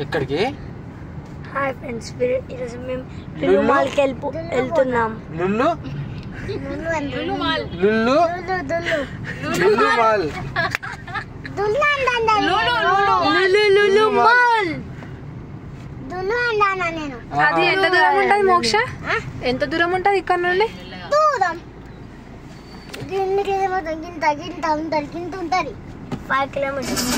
ఎక్కడికి? Hi friends, ఈరోజు మేము లులు మాల్కి వెళ్తున్నాం. లులు లులు మాల్ లులు మాల్ అది ఎంత దూరం ఉంటుంది మోక్ష? ఎంత దూరం ఉంటుంది ఇక్కడ నుండి? దూరం 5 kilometres.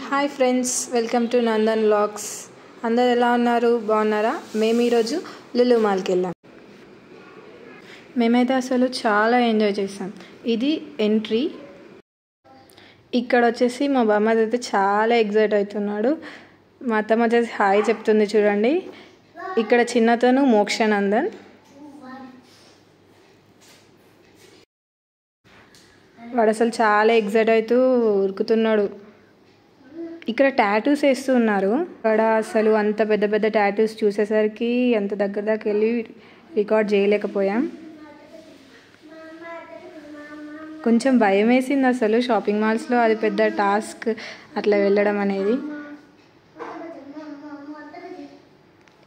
Hi friends, welcome to Nandan vlogs. అందరు ఎలా ఉన్నారు? బాగున్నారా? మేము ఈరోజు లులు మాల్కి వెళ్ళాం. మేమైతే అసలు చాలా ఎంజాయ్ చేసాం. ఇది ఎంట్రీ. ఇక్కడ వచ్చేసి మా బామ్మది అయితే చాలా ఎగ్జైట్ అవుతున్నాడు. మా అత్తమ్మ వచ్చేసి హాయ్ చెప్తుంది చూడండి. ఇక్కడ చిన్నతను మోక్షనందన్. వాడు అసలు చాలా ఎగ్జైట్ అవుతూ ఉరుకుతున్నాడు. ఇక్కడ టాటూస్ వేస్తూ ఉన్నారు. ఇక్కడ అసలు అంత పెద్ద పెద్ద టాటూస్ చూసేసరికి అంత దగ్గర దాకా వెళ్ళి రికార్డ్ చేయలేకపోయాం. కొంచెం భయం వేసింది అసలు. షాపింగ్ మాల్స్లో అది పెద్ద టాస్క్ అట్లా వెళ్ళడం అనేది.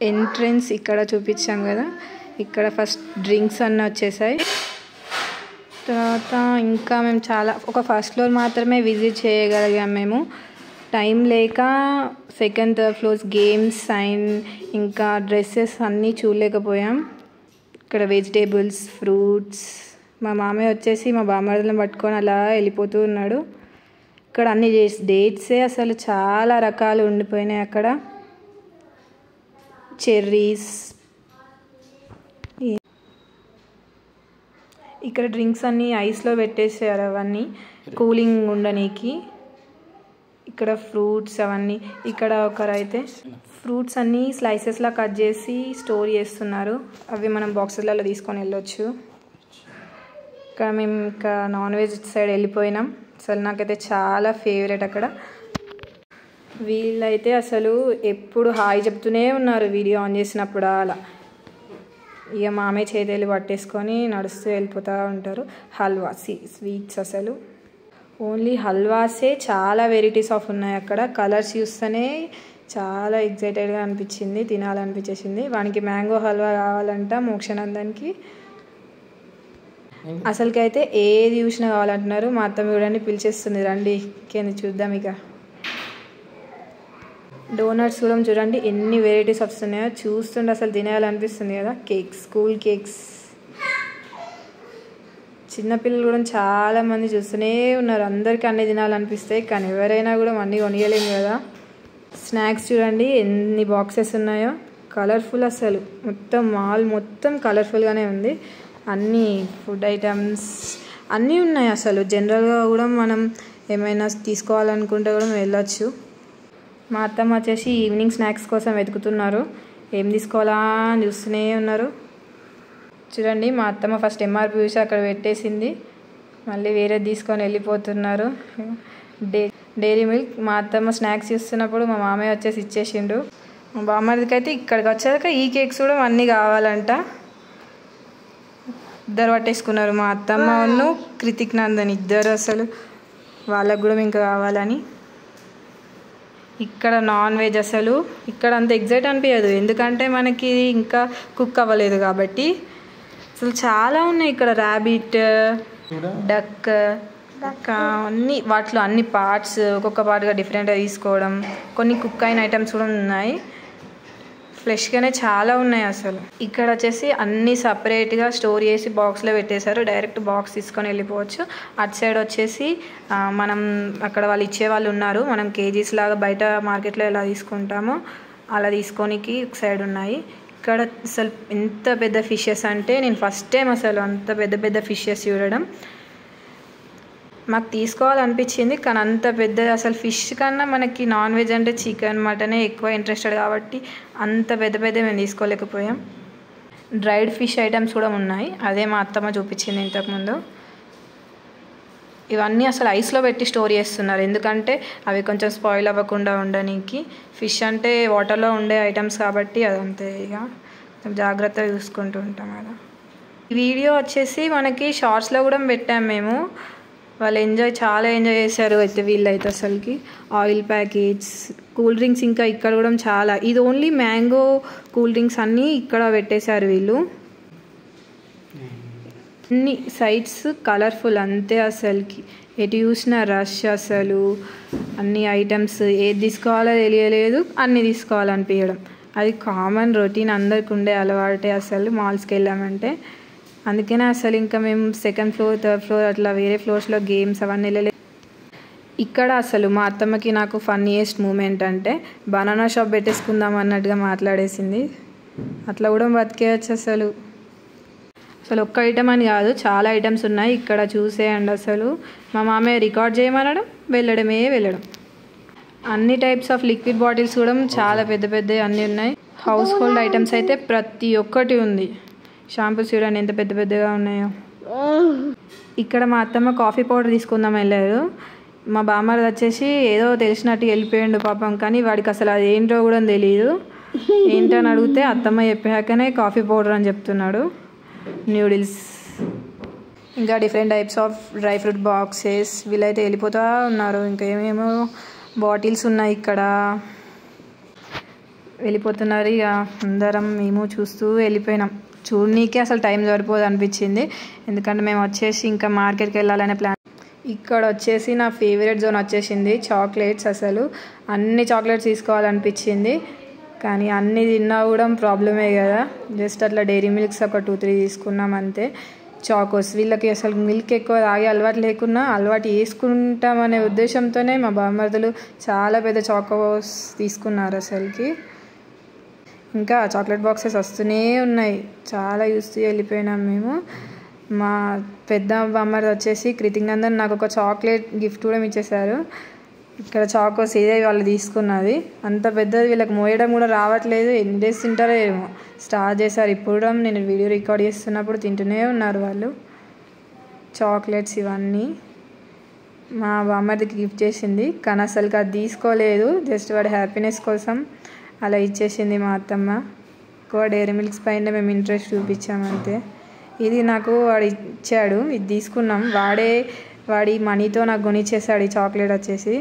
ఎంట్రన్స్ ఇక్కడ చూపించాం కదా. ఇక్కడ ఫస్ట్ డ్రింక్స్ అన్నీ వచ్చేసాయి. తర్వాత ఇంకా మేము ఒక ఫస్ట్ ఫ్లోర్ మాత్రమే విజిట్ చేయగలిగాం. మేము టైం లేక second third floors games and ఇంకా డ్రెస్సెస్ అన్నీ చూడలేకపోయాం. ఇక్కడ వెజిటేబుల్స్, ఫ్రూట్స్. మా మామయ్య వచ్చేసి మా బామ్మర్దలను పట్టుకొని అలా వెళ్ళిపోతూ ఉన్నాడు. ఇక్కడ అన్ని డేట్సే అసలు చాలా రకాలు ఉండిపోయినాయి. అక్కడ చెర్రీస్. ఇక్కడ డ్రింక్స్ అన్నీ ఐస్లో పెట్టేసారు, అవన్నీ కూలింగ్ ఉండనీకి. ఇక్కడ ఫ్రూట్స్ అవన్నీ. ఇక్కడ ఒకరైతే ఫ్రూట్స్ అన్నీ స్లైసెస్లా కట్ చేసి స్టోర్ చేస్తున్నారు. అవి మనం బాక్సెస్లలో తీసుకొని వెళ్ళొచ్చు. ఇక్కడ మేము ఇంకా నాన్ వెజ్ సైడ్ వెళ్ళిపోయినాం. అసలు నాకైతే చాలా ఫేవరెట్ అక్కడ. వీళ్ళైతే అసలు ఎప్పుడు హాయ్ చెప్తూనే ఉన్నారు వీడియో ఆన్ చేసినప్పుడు. అలా ఇక మామే చేతులు పట్టేసుకొని నడుస్తూ వెళ్ళిపోతూ ఉంటారు. హల్వా స్వీట్స్ అసలు ఓన్లీ హల్వాసే చాలా వెరైటీస్ ఆఫ్ ఉన్నాయి అక్కడ. కలర్స్ చూస్తేనే చాలా ఎగ్జైటెడ్గా అనిపించింది, తినాలనిపించేసింది. వానికి మ్యాంగో హల్వా కావాలంట మోక్షనందన్కి. అసలుకైతే ఏది చూసినా కావాలంటున్నారు. మా అత్తమ్మ చూడండి పిలిచేస్తుంది, రండి ఇంకేంది చూద్దాం. ఇక డోనట్స్ కూడా చూడండి ఎన్ని వెరైటీస్ వస్తున్నాయో. చూస్తుంటే అసలు తినేయాలనిపిస్తుంది కదా. Cakes, cool cakes. చిన్నపిల్లలు కూడా చాలామంది చూస్తూనే ఉన్నారు. అందరికీ అన్నీ తినాలనిపిస్తాయి, కానీ ఎవరైనా కూడా అన్నీ కొనియలేము కదా. స్నాక్స్ చూడండి ఎన్ని బాక్సెస్ ఉన్నాయో. కలర్ఫుల్ అసలు. మొత్తం మాల్ మొత్తం కలర్ఫుల్గానే ఉంది. అన్నీ ఫుడ్ ఐటమ్స్ అన్నీ ఉన్నాయి అసలు. జనరల్గా కూడా మనం ఏమైనా తీసుకోవాలనుకుంటే కూడా వెళ్ళొచ్చు. మా అత్తమ్మ వచ్చేసి ఈవినింగ్ స్నాక్స్ కోసం వెతుకుతున్నారు. ఏం తీసుకోవాలా అని చూస్తూనే ఉన్నారు. చూడండి మా అత్తమ్మ ఫస్ట్ ఎంఆర్పి చూసి అక్కడ పెట్టేసింది. మళ్ళీ వేరేది తీసుకొని వెళ్ళిపోతున్నారు. Dairy milk. మా అత్తమ్మ స్నాక్స్ చూస్తున్నప్పుడు మా మామయ్య వచ్చేసి ఇచ్చేసిండు. మా బామ్మడికి అయితే ఇక్కడికి వచ్చాక ఈ కేక్స్ కూడా అన్నీ కావాలంట. ఇద్దరు పట్టేసుకున్నారు, మా అత్తమ్మను కృతిక్ నందన్ ఇద్దరు. అసలు వాళ్ళకు కూడా ఇంకా కావాలని. ఇక్కడ నాన్ వెజ్ అసలు ఇక్కడ అంత ఎగ్జైట్ అనిపించదు, ఎందుకంటే మనకి ఇంకా కుక్ అవ్వలేదు కాబట్టి. అసలు చాలా ఉన్నాయి ఇక్కడ. ర్యాబిట్, డక్, అన్ని వాటిలో అన్ని పార్ట్స్ ఒక్కొక్క పార్ట్గా డిఫరెంట్గా తీసుకోవడం. కొన్ని కుక్ అయిన ఐటమ్స్ కూడా ఉన్నాయి. ఫ్రెష్గానే చాలా ఉన్నాయి అసలు. ఇక్కడ వచ్చేసి అన్నీ సపరేట్గా స్టోర్ చేసి బాక్స్లో పెట్టేశారు. డైరెక్ట్ బాక్స్ తీసుకొని వెళ్ళిపోవచ్చు. అటు సైడ్ వచ్చేసి మనం అక్కడ వాళ్ళు ఇచ్చేవాళ్ళు ఉన్నారు. మనం కేజీస్ లాగా బయట మార్కెట్లో ఎలా తీసుకుంటామో అలా తీసుకోనికి ఒక సైడ్ ఉన్నాయి. ఇక్కడ అసలు ఎంత పెద్ద ఫిషెస్ అంటే నేను ఫస్ట్ టైం అసలు అంత పెద్ద పెద్ద ఫిషెస్ చూడడం. మాకు తీసుకోవాలనిపించింది, కానీ అంత పెద్ద అసలు ఫిష్ కన్నా మనకి నాన్ వెజ్ అంటే చికెన్, మటనే ఎక్కువ ఇంట్రెస్టెడ్ కాబట్టి అంత పెద్ద పెద్ద మేము తీసుకోలేకపోయాం. డ్రైడ్ ఫిష్ ఐటమ్స్ కూడా ఉన్నాయి, అదే మా అత్తమ్మ చూపించింది ఇంతకుముందు. ఇవన్నీ అసలు ఐస్లో పెట్టి స్టోర్ చేస్తున్నారు, ఎందుకంటే అవి కొంచెం స్పాయిల్ అవ్వకుండా ఉండడానికి. ఫిష్ అంటే వాటర్లో ఉండే ఐటమ్స్ కాబట్టి అదంతే, ఇక జాగ్రత్తగా చూసుకుంటూ ఉంటాం కదా. ఈ వీడియో వచ్చేసి మనకి షార్ట్స్లో కూడా పెట్టాం మేము. వాళ్ళు చాలా ఎంజాయ్ చేశారు అయితే వీళ్ళైతే అసలుకి. ఆయిల్ ప్యాకెట్స్, కూల్ డ్రింక్స్, ఇంకా ఇక్కడ కూడా చాలా, ఇది ఓన్లీ మ్యాంగో కూల్ డ్రింక్స్ అన్నీ ఇక్కడ పెట్టేశారు వీళ్ళు. అన్ని సైడ్స్ కలర్ఫుల్ అంతే, అసలుకి ఎటు చూసిన రష్, అసలు అన్ని ఐటమ్స్ ఏది తీసుకోవాలో తెలియలేదు, అన్నీ తీసుకోవాలనిపించడం. అది కామన్ రొటీన్, అందరికి ఉండే అలవాటే అసలు మాల్స్కి వెళ్ళామంటే. అందుకనే అసలు ఇంకా మేము సెకండ్ ఫ్లోర్, థర్డ్ ఫ్లోర్ అట్లా వేరే ఫ్లోర్స్లో గేమ్స్ అవన్నీ వెళ్ళలేదు. ఇక్కడ అసలు మా అత్తమ్మకి నాకు ఫన్నీయెస్ట్ మూమెంట్ అంటే బనానా షాప్ పెట్టేసుకుందాం అన్నట్టుగా మాట్లాడేసింది. అట్లా కూడా బతికేయచ్చు అసలు. అసలు ఒక్క ఐటమ్ అని కాదు, చాలా ఐటమ్స్ ఉన్నాయి ఇక్కడ, చూసేయండి అసలు. మా మామయ్య రికార్డ్ చేయమనడం, వెళ్ళడం. అన్ని టైప్స్ ఆఫ్ లిక్విడ్ బాటిల్స్ కూడా చాలా పెద్ద పెద్దవి అన్నీ ఉన్నాయి. హౌస్ హోల్డ్ ఐటమ్స్ అయితే ప్రతి ఒక్కటి ఉంది. షాంపూస్ చూడండి ఎంత పెద్ద పెద్దగా ఉన్నాయో. ఇక్కడ మా అత్తమ్మ కాఫీ పౌడర్ తీసుకుందాం వెళ్ళారు. మా బామ్మది వచ్చేసి ఏదో తెలిసినట్టు వెళ్ళిపోయాడు పాపం, కానీ వాడికి అసలు అది ఏంటో కూడా తెలియదు. ఏంటని అడిగితే అత్తమ్మ చెప్పాకనే కాఫీ పౌడర్ అని చెప్తున్నాడు. న్యూడిల్స్, ఇంకా different types of dry fruit boxes, వీళ్ళైతే వెళ్ళిపోతూ ఉన్నారు. ఇంకా ఏమేమో బాటిల్స్ ఉన్నాయి ఇక్కడ, వెళ్ళిపోతున్నారు. ఇక అందరం మేము చూస్తూ వెళ్ళిపోయినాం. చూడనీకే అసలు టైం సరిపోదు అనిపించింది, ఎందుకంటే మేము వచ్చేసి ఇంకా మార్కెట్కి వెళ్ళాలనే ప్లాన్. ఇక్కడ వచ్చేసి నా ఫేవరెట్ జోన్ వచ్చేసింది చాక్లెట్స్. అసలు అన్ని చాక్లెట్స్ తీసుకోవాలనిపించింది, కానీ అన్నీ తిన్నా కూడా ప్రాబ్లమే కదా. జస్ట్ అట్లా డైరీ మిల్క్స్ ఒక 2-3 తీసుకున్నాం అంతే. చాకోస్, వీళ్ళకి అసలు మిల్క్ ఎక్కువ తాగే అలవాటు లేకున్నా అలవాటు వేసుకుంటామనే ఉద్దేశంతోనే మా బామ్మర్దులు చాలా పెద్ద చాకోస్ తీసుకున్నారు అసలుకి. ఇంకా చాక్లెట్ బాక్సెస్ వస్తూనే ఉన్నాయి, చాలా చూస్తూ వెళ్ళిపోయినాం మేము. మా పెద్ద బామ్మర్ది వచ్చేసి కృతిజ్ఞందన్ నాకు ఒక చాక్లెట్ గిఫ్ట్ కూడా ఇచ్చేసారు. ఇక్కడ చాకోస్ ఇదే వాళ్ళు తీసుకున్నది, అంత పెద్దది వీళ్ళకి మోయడం కూడా రావట్లేదు. ఎన్ని డేస్ తింటారో ఏమో, స్టార్ట్ చేశారు ఇప్పుడు. నేను వీడియో రికార్డ్ చేస్తున్నప్పుడు తింటూనే ఉన్నారు వాళ్ళు చాక్లెట్స్ ఇవన్నీ. మా బామ్మర్దికి గిఫ్ట్ చేసింది, కానీ అసలుకి అది తీసుకోలేదు, జస్ట్ వాడి హ్యాపీనెస్ కోసం అలా ఇచ్చేసింది మా అత్తమ్మ. ఎక్కువ డైరీ మిల్క్స్ పైన మేము ఇంట్రెస్ట్ చూపించామంతే. ఇది నాకు వాడు ఇచ్చాడు, ఇది తీసుకున్నాం. వాడి మనీతో నాకు కొనిచ్చేసాడు ఈ చాక్లెట్ వచ్చేసి.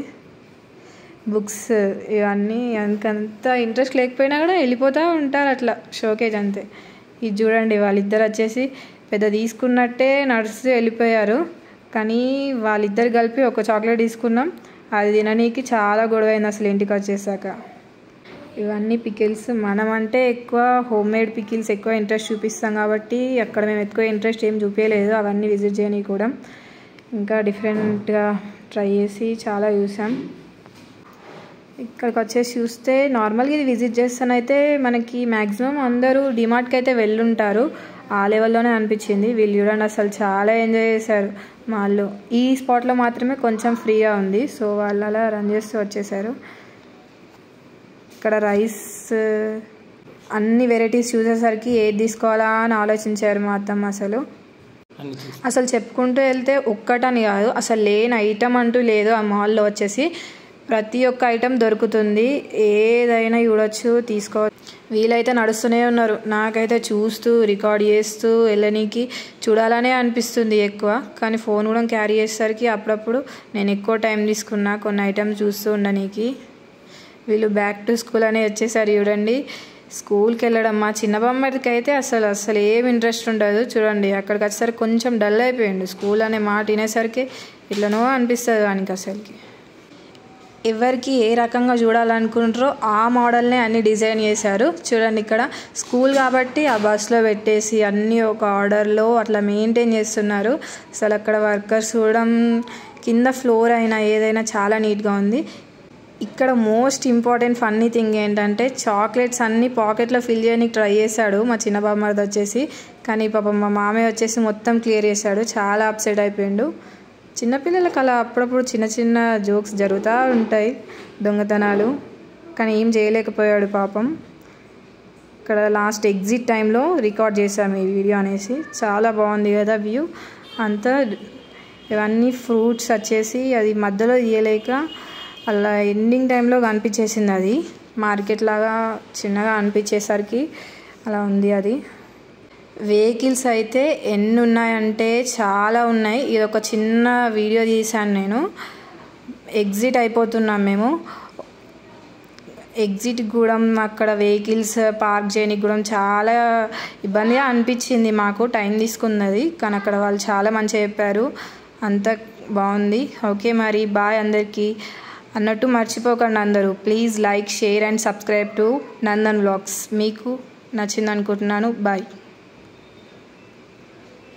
బుక్స్ ఇవన్నీ అంత ఇంట్రెస్ట్ లేకపోయినా కూడా వెళ్ళిపోతూ ఉంటారు అట్లా షోకేజ్ అంతే. ఇది చూడండి, వాళ్ళిద్దరు వచ్చేసి పెద్ద తీసుకున్నట్టే నడుస్తూ వెళ్ళిపోయారు, కానీ వాళ్ళిద్దరు కలిపి ఒక చాక్లెట్ తీసుకున్నాం. అది తిననీకి చాలా గొడవైంది అసలు ఇంటికి వచ్చేసాక. ఇవన్నీ పికిల్స్. మనం అంటే ఎక్కువ హోమ్ మేడ్ పికిల్స్ ఎక్కువ ఇంట్రెస్ట్ చూపిస్తాం కాబట్టి అక్కడ మేము ఎక్కువ ఇంట్రెస్ట్ ఏం చూపించలేదు అవన్నీ విజిట్ చేయని కూడా. ఇంకా డిఫరెంట్గా ట్రై చేసి చాలా చూసాం. ఇక్కడికి వచ్చేసి చూస్తే నార్మల్గా ఇది విజిట్ చేస్తానైతే మనకి మ్యాక్సిమం అందరూ డిమార్ట్కి అయితే వెళ్ళుంటారు, ఆ లెవెల్లోనే అనిపించింది. వీళ్ళు చూడండి అసలు చాలా ఎంజాయ్ చేశారు మాల్లో. ఈ స్పాట్లో మాత్రమే కొంచెం ఫ్రీగా ఉంది, సో వాళ్ళు అలా రన్ చేస్తూ వచ్చేసారు. ఇక్కడ రైస్ అన్ని వెరైటీస్ చూసేసరికి ఏది తీసుకోవాలా అని ఆలోచించారు మా అత్తమ్మ. అసలు చెప్పుకుంటూ వెళ్తే ఒక్కటని కాదు, అసలు లేని ఐటమ్ అంటూ లేదు ఆ మాల్లో. వచ్చేసి ప్రతి ఒక్క ఐటెం దొరుకుతుంది, ఏదైనా చూడొచ్చు, తీసుకోవచ్చు. వీలైతే నడుస్తూనే ఉన్నారు, నాకైతే చూస్తూ రికార్డ్ చేస్తూ వెళ్ళనీకి చూడాలనే అనిపిస్తుంది ఎక్కువ. కానీ ఫోన్ కూడా క్యారీ చేసేసరికి అప్పుడప్పుడు నేను ఎక్కువ టైం తీసుకున్నా కొన్ని ఐటమ్స్ చూస్తూ ఉండనీకి. వీళ్ళు బ్యాక్ టు స్కూల్ అనే వచ్చేసారు చూడండి. స్కూల్కి వెళ్ళడం మా చిన్న బామ్మడికి అయితే అసలు ఏం ఇంట్రెస్ట్ ఉండదు. చూడండి అక్కడికి వచ్చేసరికి కొంచెం డల్ అయిపోయిండు. స్కూల్ అనే మాట వినేసరికి ఇట్లనో అనిపిస్తుంది వానికి. అసలుకి ఎవరికి ఏ రకంగా చూడాలనుకుంటారో ఆ మోడల్నే అన్ని డిజైన్ చేశారు. చూడండి ఇక్కడ స్కూల్ కాబట్టి ఆ బస్లో పెట్టేసి అన్నీ ఒక ఆర్డర్లో అట్లా మెయింటైన్ చేస్తున్నారు. అసలు అక్కడ వర్కర్స్ కూడా కింద ఫ్లోర్ అయినా ఏదైనా చాలా నీట్గా ఉంది. ఇక్కడ మోస్ట్ ఇంపార్టెంట్ ఫన్నీ థింగ్ ఏంటంటే చాక్లెట్స్ అన్నీ పాకెట్లో ఫిల్ చేయడానికి ట్రై చేశాడు మా చిన్న బామ్మది వచ్చేసి, కానీ పాపం మా మామయ్య వచ్చేసి మొత్తం క్లియర్ చేశాడు. చాలా అప్సెట్ అయిపోయిండు. చిన్నపిల్లలకు అలా అప్పుడప్పుడు చిన్న చిన్న జోక్స్ జరుగుతూ ఉంటాయి, దొంగతనాలు, కానీ ఏం చేయలేకపోయాడు పాపం. ఇక్కడ లాస్ట్ ఎగ్జిట్ టైంలో రికార్డ్ చేశాము ఈ వీడియో అనేసి. చాలా బాగుంది కదా వ్యూ అంతా. ఇవన్నీ ఫ్రూట్స్ వచ్చేసి అది మధ్యలో తీయలేక అలా ఎండింగ్ టైంలో కనిపించేసింది. అది మార్కెట్ లాగా చిన్నగా అనిపించేసరికి అలా ఉంది. అది వెహికల్స్ అయితే ఎన్ని ఉన్నాయంటే చాలా ఉన్నాయి. ఇది ఒక చిన్న వీడియో తీశాను నేను. ఎగ్జిట్ అయిపోతున్నాం మేము. ఎగ్జిట్ కూడా అక్కడ వెహికల్స్ పార్క్ చేయడానికి కూడా చాలా ఇబ్బందిగా అనిపించింది మాకు. టైం తీసుకున్నది, కానీ అక్కడ వాళ్ళు చాలా మంచిగా చెప్పారు. అంత బాగుంది. ఓకే మరి బాయ్ అందరికీ. అన్నట్టు మర్చిపోకండి అందరూ, please like, share and subscribe to Nandan vlogs. మీకు నచ్చింది అనుకుంటున్నాను. బాయ్.